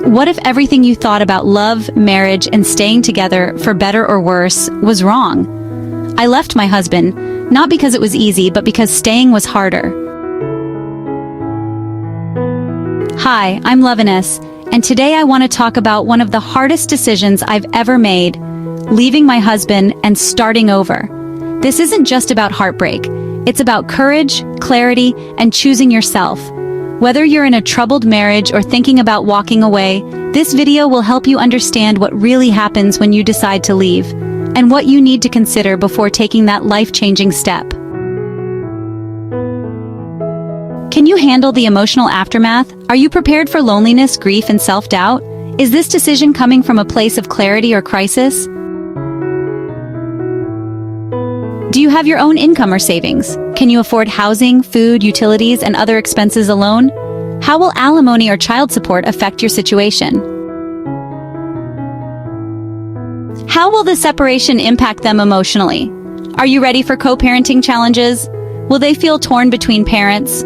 What if everything you thought about love, marriage, and staying together, for better or worse, was wrong? I left my husband, not because it was easy, but because staying was harder. Hi, I'm Readiness, and today I want to talk about one of the hardest decisions I've ever made, leaving my husband and starting over. This isn't just about heartbreak. It's about courage, clarity, and choosing yourself. Whether you're in a troubled marriage or thinking about walking away, this video will help you understand what really happens when you decide to leave, and what you need to consider before taking that life-changing step. Can you handle the emotional aftermath? Are you prepared for loneliness, grief, and self-doubt? Is this decision coming from a place of clarity or crisis? Do you have your own income or savings? Can you afford housing, food, utilities, and other expenses alone? How will alimony or child support affect your situation? How will the separation impact them emotionally? Are you ready for co-parenting challenges? Will they feel torn between parents?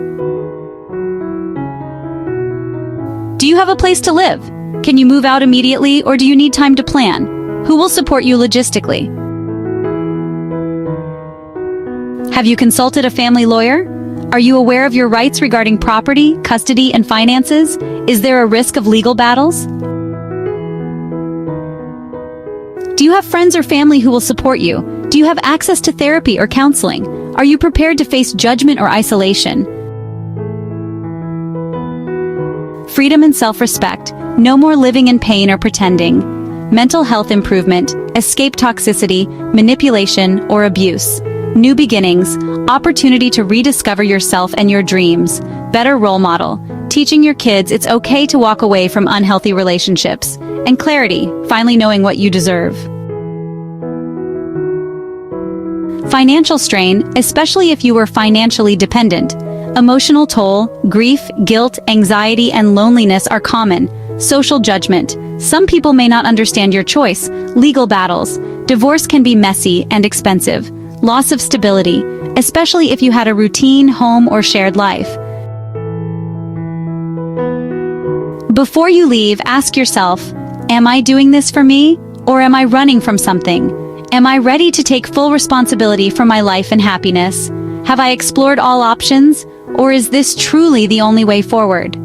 Do you have a place to live? Can you move out immediately, or do you need time to plan? Who will support you logistically? Have you consulted a family lawyer? Are you aware of your rights regarding property, custody, and finances? Is there a risk of legal battles? Do you have friends or family who will support you? Do you have access to therapy or counseling? Are you prepared to face judgment or isolation? Freedom and self-respect. No more living in pain or pretending. Mental health improvement. Escape toxicity, manipulation, or abuse. New beginnings, opportunity to rediscover yourself and your dreams. Better role model, teaching your kids it's okay to walk away from unhealthy relationships. And clarity, finally knowing what you deserve. Financial strain, especially if you were financially dependent. Emotional toll, grief, guilt, anxiety, and loneliness are common. Social judgment. Some people may not understand your choice. Legal battles. Divorce can be messy and expensive. Loss of stability, especially if you had a routine, home, or shared life. Before you leave, ask yourself, am I doing this for me, or am I running from something? Am I ready to take full responsibility for my life and happiness? Have I explored all options, or is this truly the only way forward?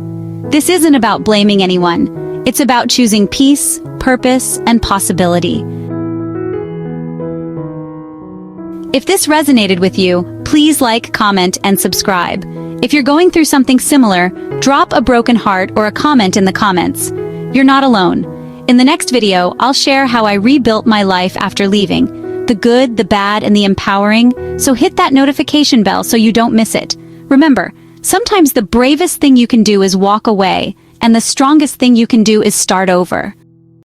This isn't about blaming anyone. It's about choosing peace, purpose, and possibility. If this resonated with you, please like, comment, and subscribe. If you're going through something similar, drop a broken heart or a comment in the comments. You're not alone. In the next video, I'll share how I rebuilt my life after leaving. The good, the bad, and the empowering. So hit that notification bell so you don't miss it. Remember, sometimes the bravest thing you can do is walk away, and the strongest thing you can do is start over.